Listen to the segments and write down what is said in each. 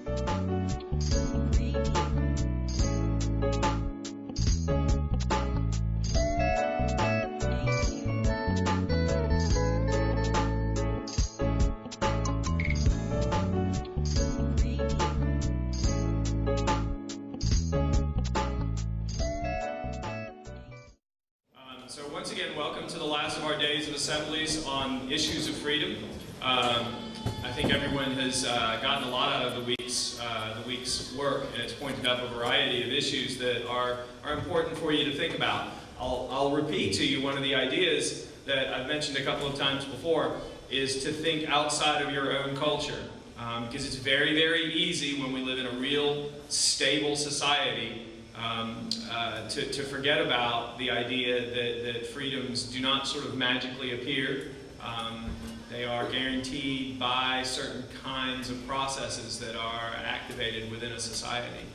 So once again, welcome to the last of our days of assemblies on issues of freedom. I think everyone has gotten a lot out of the week's work, and it's pointed up a variety of issues that are important for you to think about. I'll repeat to you one of the ideas that I've mentioned a couple of times before, is to think outside of your own culture. Because it's very, very easy when we live in a real stable society to forget about the idea that freedoms do not sort of magically appear. They are guaranteed by certain kinds of processes that are activated within a society.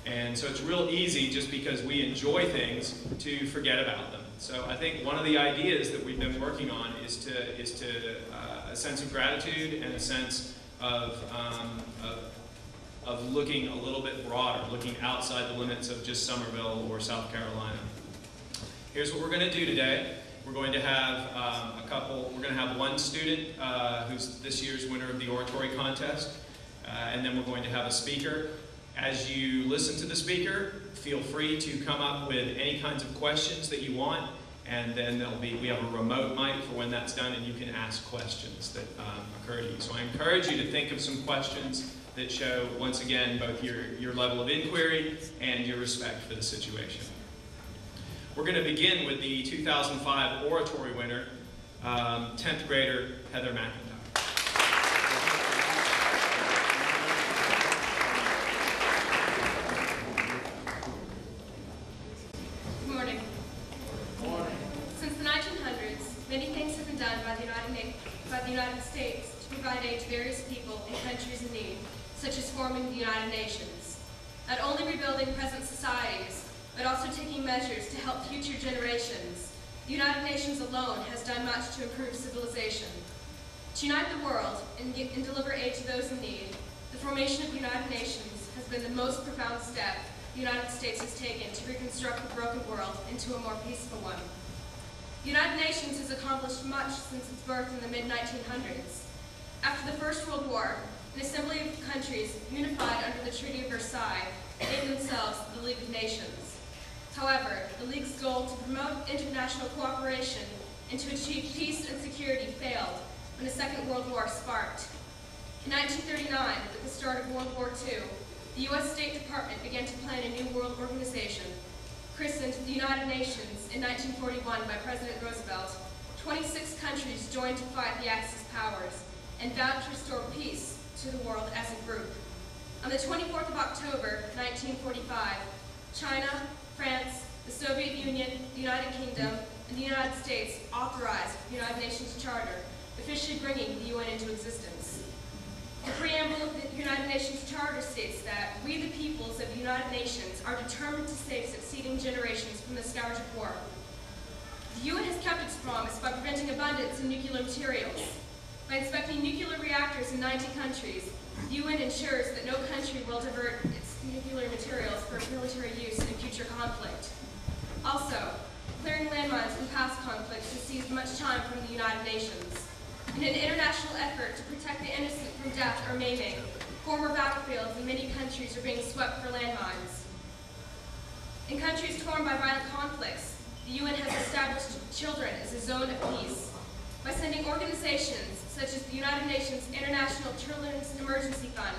And so it's real easy, just because we enjoy things, to forget about them. So I think one of the ideas that we've been working on is a sense of gratitude and a sense of looking a little bit broader, looking outside the limits of just Somerville or South Carolina. Here's what we're going to do today. We're going to have we're going to have one student who's this year's winner of the oratory contest, and then we're going to have a speaker. As you listen to the speaker, feel free to come up with any kinds of questions that you want, and then we have a remote mic for when that's done, and you can ask questions that occur to you. So I encourage you to think of some questions that show, once again, both your level of inquiry and your respect for the situation. We're going to begin with the 2005 oratory winner, 10th grader Heather McIntyre. Good morning. Good morning. Since the 1900s, many things have been done by the United States to provide aid to various people and countries in need, such as forming the United Nations. Not only rebuilding present societies, but also taking measures to help future generations. The United Nations alone has done much to improve civilization. To unite the world and deliver aid to those in need, the formation of the United Nations has been the most profound step the United States has taken to reconstruct the broken world into a more peaceful one. The United Nations has accomplished much since its birth in the mid-1900s. After the First World War, an assembly of countries unified under the Treaty of Versailles named themselves the League of Nations. However, the League's goal to promote international cooperation and to achieve peace and security failed when the Second World War sparked. In 1939, with the start of World War II, the U.S. State Department began to plan a new world organization. Christened the United Nations in 1941 by President Roosevelt, 26 countries joined to fight the Axis powers and vowed to restore peace to the world as a group. On the 24th of October, 1945, China, France, the Soviet Union, the United Kingdom, and the United States authorized the United Nations Charter, officially bringing the UN into existence. The preamble of the United Nations Charter states that we, the peoples of the United Nations, are determined to save succeeding generations from the scourge of war. The UN has kept its promise by preventing abundance in nuclear materials. By inspecting nuclear reactors in 90 countries, the UN ensures that no country will divert its nuclear materials for military use in future conflict. Also, clearing landmines from past conflicts has seized much time from the United Nations. In an international effort to protect the innocent from death or maiming, former battlefields in many countries are being swept for landmines. In countries torn by violent conflicts, the UN has established children as a zone of peace. By sending organizations such as the United Nations International Children's Emergency Fund,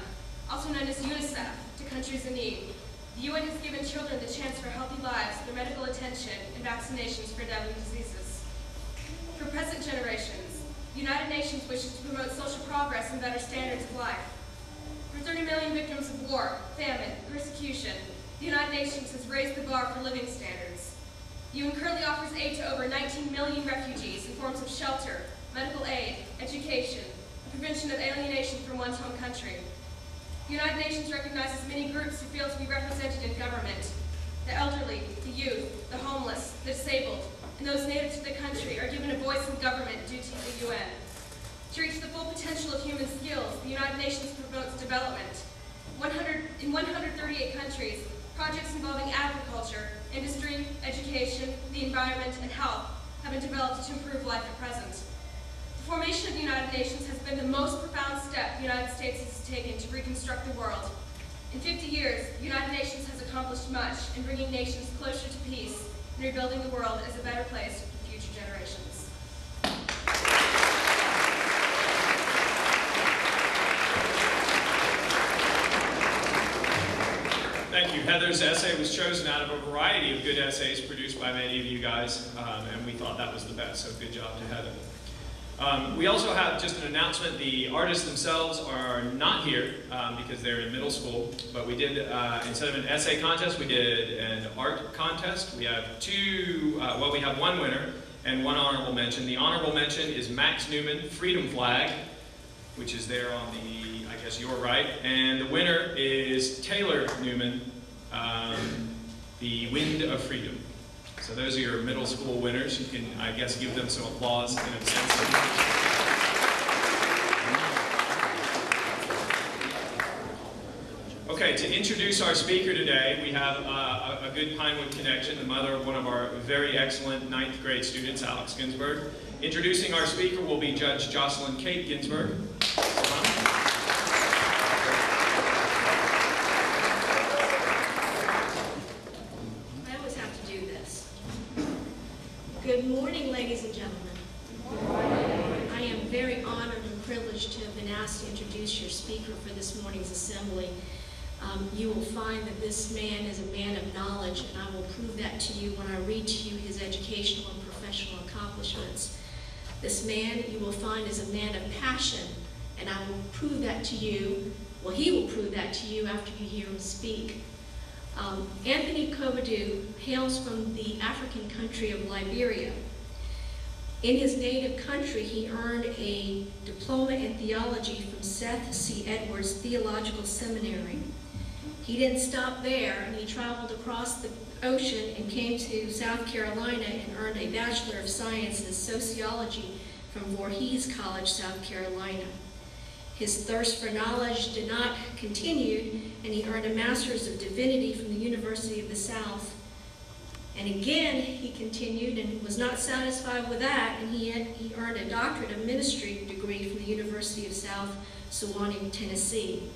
also known as UNICEF, to countries in need, the UN has given children the chance for healthy lives through medical attention and vaccinations for deadly diseases. For present generations, the United Nations wishes to promote social progress and better standards of life. For 30 million victims of war, famine, persecution, the United Nations has raised the bar for living standards. The UN currently offers aid to over 19 million refugees in forms of shelter, medical aid, education, and prevention of alienation from one's home country. The United Nations recognizes many groups who fail to be represented in government. The elderly, the youth, the homeless, the disabled, and those native to the country are given a voice in government due to the UN. To reach the full potential of human skills, the United Nations promotes development. countries, projects involving agriculture, industry, education, the environment, and health have been developed to improve life at present. The formation of the United Nations has been the most profound step the United States has taken to reconstruct the world. In 50 years, the United Nations has accomplished much in bringing nations closer to peace and rebuilding the world as a better place for future generations. Thank you. Heather's essay was chosen out of a variety of good essays produced by many of you guys, and we thought that was the best, so good job to Heather. We also have just an announcement. The artists themselves are not here because they're in middle school, but we did, instead of an essay contest, we did an art contest. We have we have one winner and one honorable mention. The honorable mention is Max Newman, Freedom Flag, which is there on the, I guess, your right. And the winner is Taylor Newman, The Wind of Freedom. So those are your middle school winners. You can, I guess, give them some applause in a sense. Okay, to introduce our speaker today, we have a good Pinewood connection, the mother of one of our very excellent 9th grade students, Alex Ginsberg. Introducing our speaker will be Judge Jocelyn Kate Ginsberg. Good morning, ladies and gentlemen. I am very honored and privileged to have been asked to introduce your speaker for this morning's assembly. You will find that this man is a man of knowledge, and I will prove that to you when I read to you his educational and professional accomplishments. This man, you will find, is a man of passion, and I will prove that to you. Well, he will prove that to you after you hear him speak. Anthony Kowbeidu hails from the African country of Liberia. In his native country, he earned a diploma in theology from Seth C. Edwards Theological Seminary. He didn't stop there, and he traveled across the ocean and came to South Carolina and earned a Bachelor of Science in Sociology from Voorhees College, South Carolina. His thirst for knowledge did not continue, and he earned a Master's of Divinity from the University of the South. And again, he continued and was not satisfied with that, and he earned a Doctorate of Ministry degree from the University of South Sewanee, Tennessee.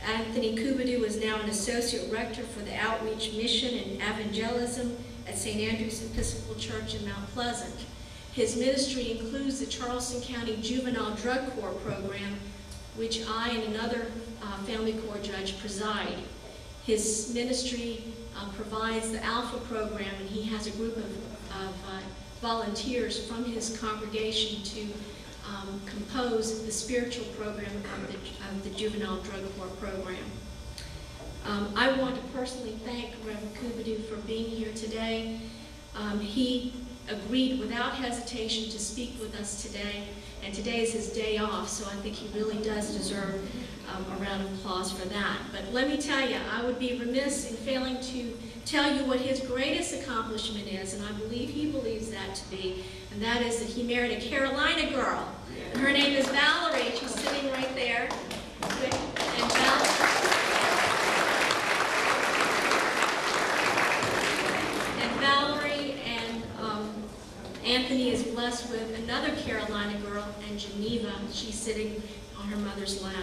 Anthony Kowbeidu is now an Associate Rector for the Outreach Mission and Evangelism at St. Andrew's Episcopal Church in Mount Pleasant. His ministry includes the Charleston County Juvenile Drug Court Program, which I and another family court judge preside. His ministry provides the Alpha program, and he has a group of volunteers from his congregation to compose the spiritual program of the Juvenile Drug Court Program. I want to personally thank Reverend Kowbeidu for being here today. He agreed without hesitation to speak with us today, and today is his day off, so I think he really does deserve a round of applause for that. But let me tell you, I would be remiss in failing to tell you what his greatest accomplishment is, and I believe he believes that to be, and that is that he married a Carolina girl. And her name is Valerie. She's sitting right there. And Valerie and Anthony is blessed with another Carolina girl, and Geneva. She's sitting on her mother's lap.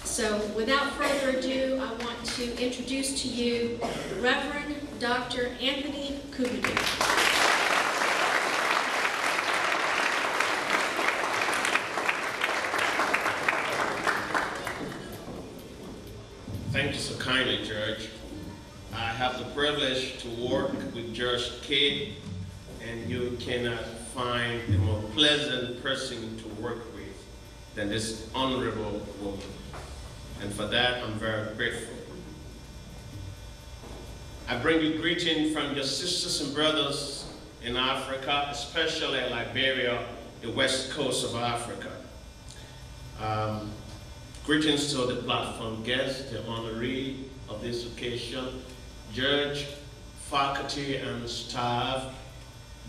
So without further ado, I want to introduce to you Reverend Dr. Anthony Kowbeidu. Thank you so kindly, Judge. I have the privilege to work with Judge Kate, and you cannot find a more pleasant person to work with than this honorable woman. And for that, I'm very grateful. I bring you greetings from your sisters and brothers in Africa, especially Liberia, the west coast of Africa. Greetings to the platform guests, the honoree of this occasion, judge, faculty, and staff,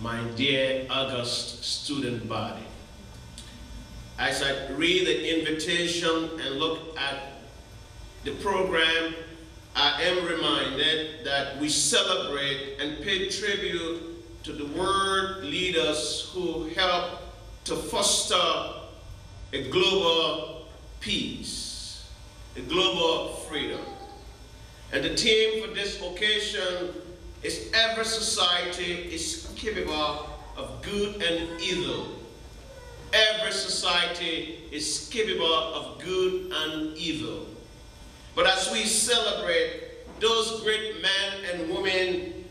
my dear august student body. As I read the invitation and look at the program, I am reminded that we celebrate and pay tribute to the world leaders who help to foster a global peace, a global freedom. And the theme for this occasion is every society is capable of good and evil. Every society is capable of good and evil. But as we celebrate those great men and women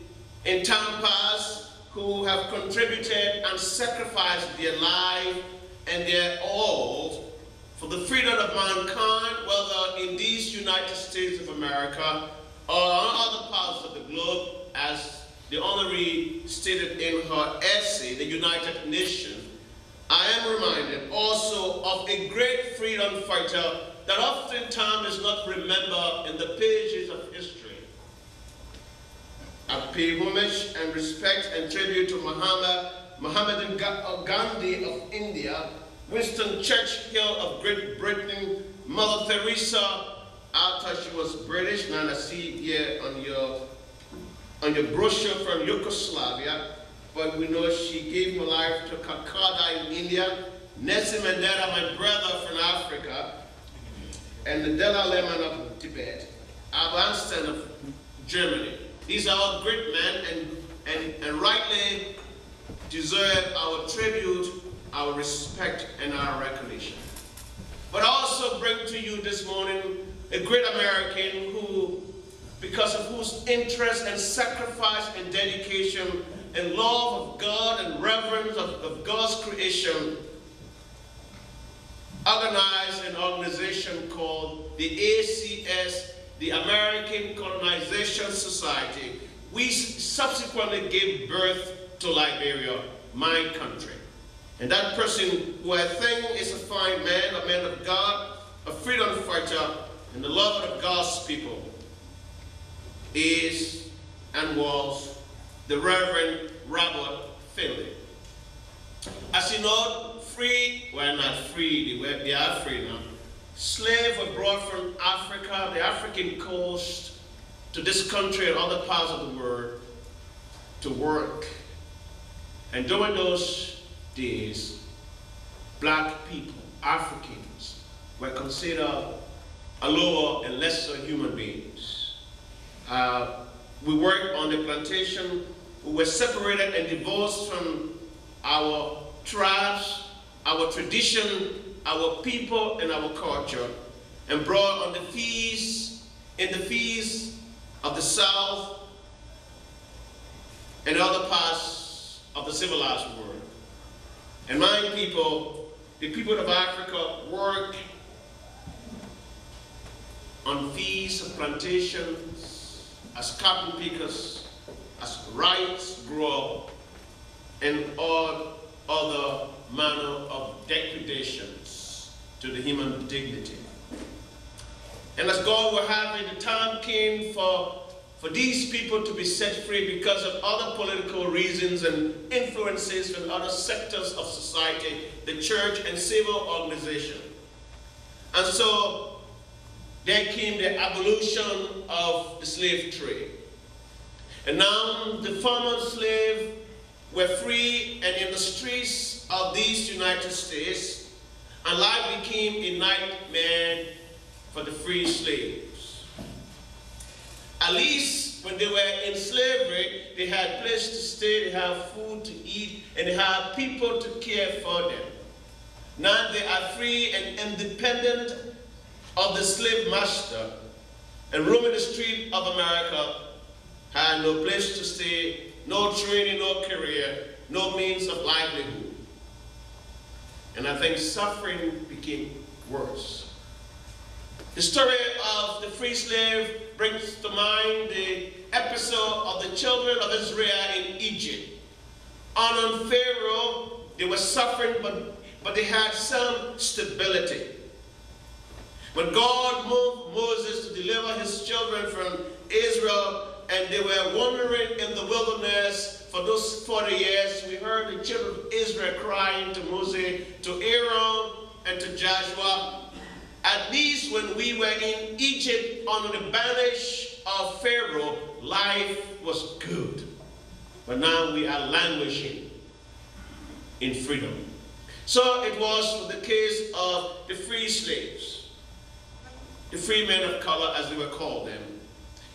in time past who have contributed and sacrificed their life and their all for the freedom of mankind, whether in these United States of America or on other parts of the globe, as the honoree stated in her essay, the United Nations, I am reminded also of a great freedom fighter that oftentimes is not remembered in the pages of history. I pay homage and respect and tribute to Mohammed Gandhi of India, Winston Churchill of Great Britain, Mother Teresa, after she was British, and I see here on your brochure from Yugoslavia, but we know she gave her life to Calcutta in India, Nelson Mandela, my brother from Africa, and the Dalai Lama of Tibet, Albert Einstein of Germany. These are all great men and rightly deserve our tribute, our respect, and our recognition. But I also bring to you this morning a great American who, because of whose interest and sacrifice and dedication and love of God and reverence of God's creation, organized an organization called the ACS, the American Colonization Society. We subsequently gave birth to Liberia, my country. And that person, who I think is a fine man, a man of God, a freedom fighter, and the lover of God's people, is and was the Reverend Robert Finley. As you know, not free, they are free now. Slaves were brought from Africa, the African coast, to this country and other parts of the world to work. And during those days, black people, Africans, were considered a lower and lesser human beings. We worked on the plantation. We were separated and divorced from our tribes, our tradition, our people, and our culture, and brought on the feasts, in the feasts of the South and other parts of the civilized world. And my people, the people of Africa, work on feasts of plantations, as cotton pickers, as rice growers, and all other manner of degradations to the human dignity. And as God will have it, the time came for these people to be set free because of other political reasons and influences from other sectors of society, the church and civil organization. And so there came the abolition of the slave trade. And now the former slaves were free and in the streets of these United States, and life became a nightmare for the free slaves. At least when they were in slavery, they had place to stay, they had food to eat, and they had people to care for them. Now they are free and independent of the slave master, and roaming the street of America, had no place to stay, no training, no career, no means of livelihood. And I think suffering became worse. The story of the free slave brings to mind the episode of the children of Israel in Egypt. Under Pharaoh, they were suffering, but they had some stability. When God moved Moses to deliver his children from Israel, and they were wandering in the wilderness for those 40 years, we heard the children of Israel crying to Moses, to Aaron, and to Joshua, at least when we were in Egypt under the banish of Pharaoh, life was good. But now we are languishing in freedom. So it was the case of the free slaves, the free men of color as they were called them,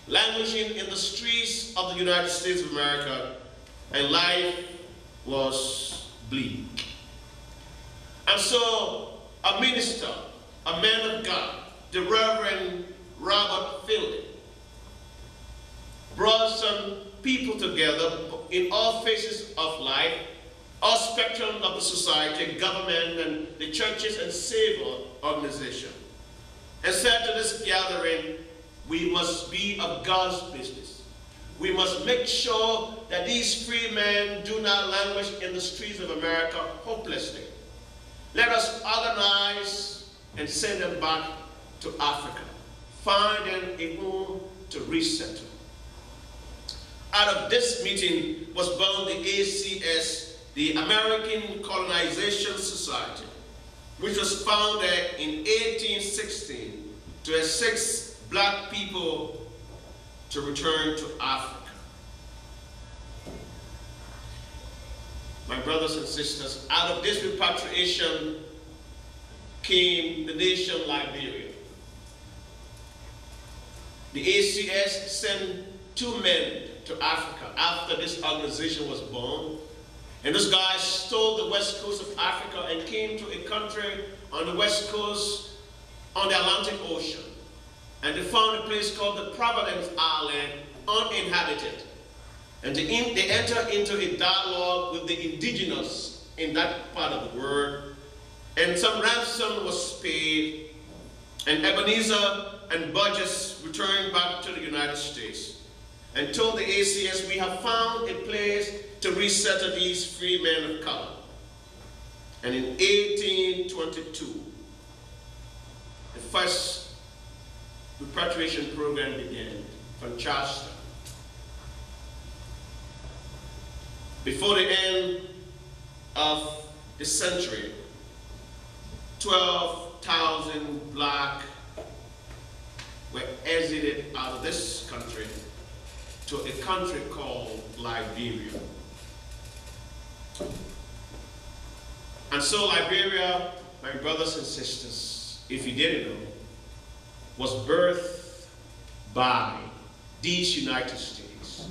languishing in the streets of the United States of America, and life was bleak. And so a minister, a man of God, the Reverend Robert Fielding, brought some people together in all phases of life, all spectrum of the society, government, and the churches and civil organization, and said to this gathering, we must be of God's business. We must make sure that these free men do not languish in the streets of America hopelessly. Let us organize and send them back to Africa. Find them a home to resettle. Out of this meeting was born the ACS, the American Colonization Society, which was founded in 1816 to assist black people to return to Africa. My brothers and sisters, out of this repatriation came the nation Liberia. The ACS sent 2 men to Africa after this organization was born. And those guys stole the west coast of Africa and came to a country on the west coast on the Atlantic Ocean. And they found a place called the Providence Island, uninhabited. And they entered into a dialogue with the indigenous in that part of the world. And some ransom was paid, and Ebenezer and Burgess returned back to the United States and told the ACS, we have found a place to resettle these free men of color. And in 1822, the first repatriation program began from Charleston. Before the end of the century, 12,000 black were exited out of this country to a country called Liberia. And so Liberia, my brothers and sisters, if you didn't know, was birthed by these United States,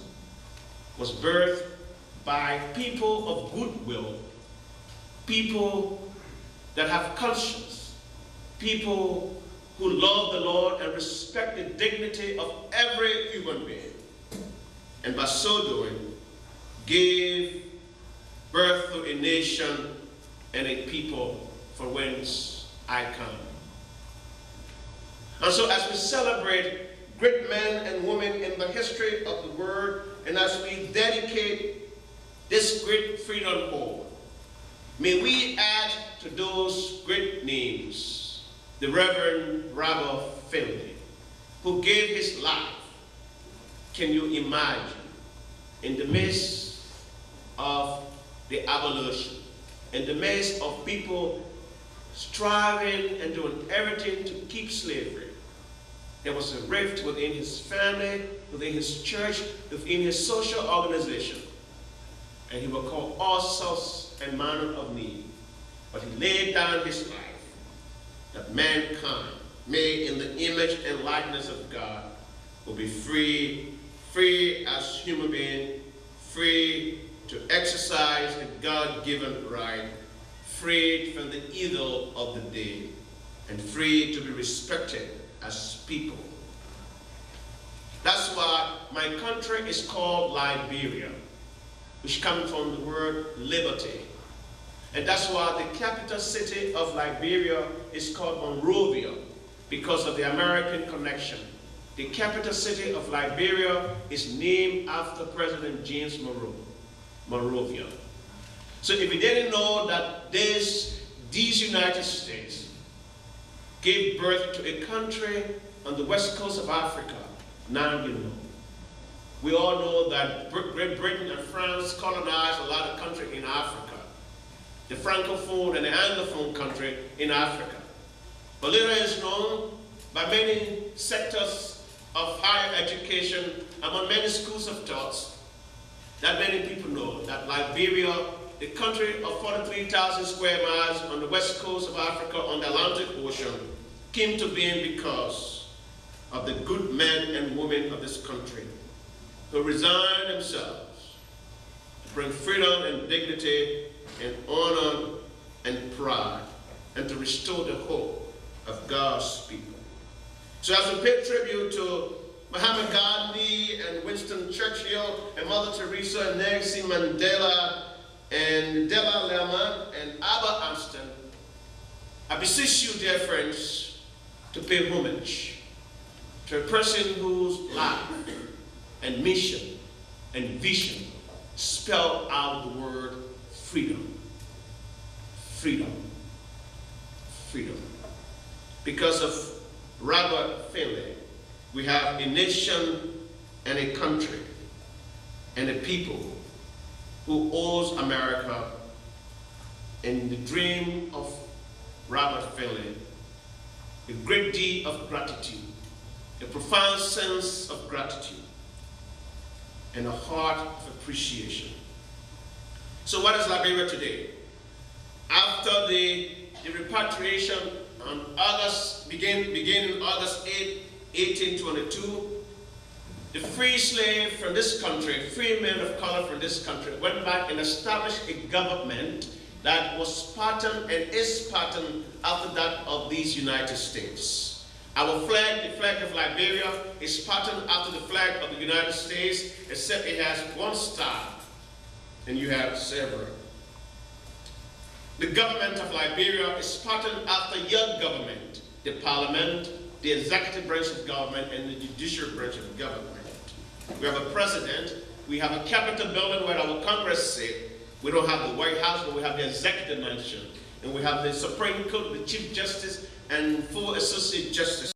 was birthed by people of goodwill, people that have conscience, people who love the Lord and respect the dignity of every human being. And by so doing, gave birth to a nation and a people for whence I come. And so as we celebrate great men and women in the history of the world, and as we dedicate this great freedom hall, may we add to those great names the Reverend Robert Fielding, who gave his life. Can you imagine, in the midst of the abolition, in the midst of people striving and doing everything to keep slavery, there was a rift within his family, within his church, within his social organization. And he would call all sorts and manner of need. But he laid down his life that mankind made in the image and likeness of God will be free, free as human being, free to exercise the God-given right, freed from the evil of the day, and free to be respected as people. That's why my country is called Liberia, which comes from the word liberty. And that's why the capital city of Liberia is called Monrovia, because of the American connection. The capital city of Liberia is named after President James Monrovia. So if you didn't know that these United States gave birth to a country on the west coast of Africa, now you know. We all know that Great Britain and France colonized a lot of country in Africa, the Francophone and the Anglophone country in Africa. But Liberia is known by many sectors of higher education, among many schools of thought, that many people know that Liberia, the country of 43,000 square miles on the west coast of Africa on the Atlantic Ocean, came to being because of the good men and women of this country who resigned themselves to bring freedom and dignity and honor and pride and to restore the hope of God's people. So as we pay tribute to Muhammad Gandhi and Winston Churchill and Mother Teresa and Nelson Mandela and Della Lema and Albert Einstein, I beseech you, dear friends, to pay homage to a person whose life and mission and vision spell out the word freedom. Freedom. Freedom. Because of Robert Finley, we have a nation and a country and a people who owes America, in the dream of Robert Finley, a great deal of gratitude, a profound sense of gratitude, and a heart of appreciation. So what is Liberia today? After the repatriation on beginning August 8, 1822, the free slave from this country, free men of color from this country, went back and established a government that was patterned and is patterned after that of these United States. Our flag, the flag of Liberia, is patterned after the flag of the United States, except it has one star, and you have several. The government of Liberia is patterned after your government, the parliament, the executive branch of government, and the judicial branch of government. We have a president, we have a Capitol building where our Congress sits. We don't have the White House, but we have the executive mansion. And we have the Supreme Court, the Chief Justice, and 4 Associate Justices.